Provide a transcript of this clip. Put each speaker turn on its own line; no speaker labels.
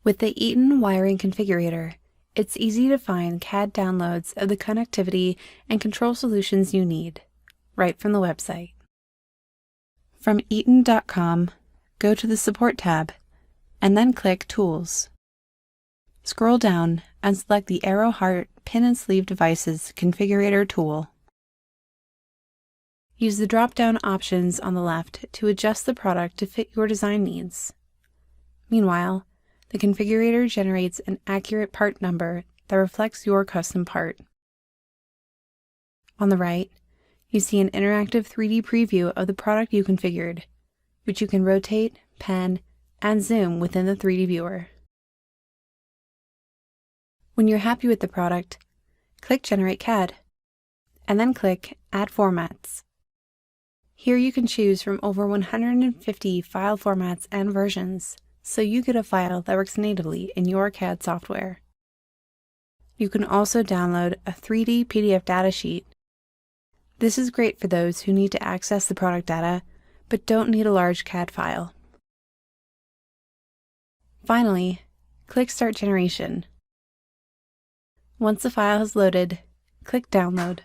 With the Eaton wiring configurator, it's easy to find CAD downloads of the connectivity and control solutions you need, right from the website. From Eaton.com, go to the Support tab, and then click Tools. Scroll down and select the arrow heart Pin and Sleeve Devices Configurator tool. Use the drop-down options on the left to adjust the product to fit your design needs. Meanwhile, the configurator generates an accurate part number that reflects your custom part. On the right, you see an interactive 3D preview of the product you configured, which you can rotate, pan, and zoom within the 3D viewer. When you're happy with the product, click Generate CAD, and then click Add Formats. Here you can choose from over 150 file formats and versions, so you get a file that works natively in your CAD software. You can also download a 3D PDF datasheet. This is great for those who need to access the product data, but don't need a large CAD file. Finally, click Start Generation. Once the file has loaded, click Download.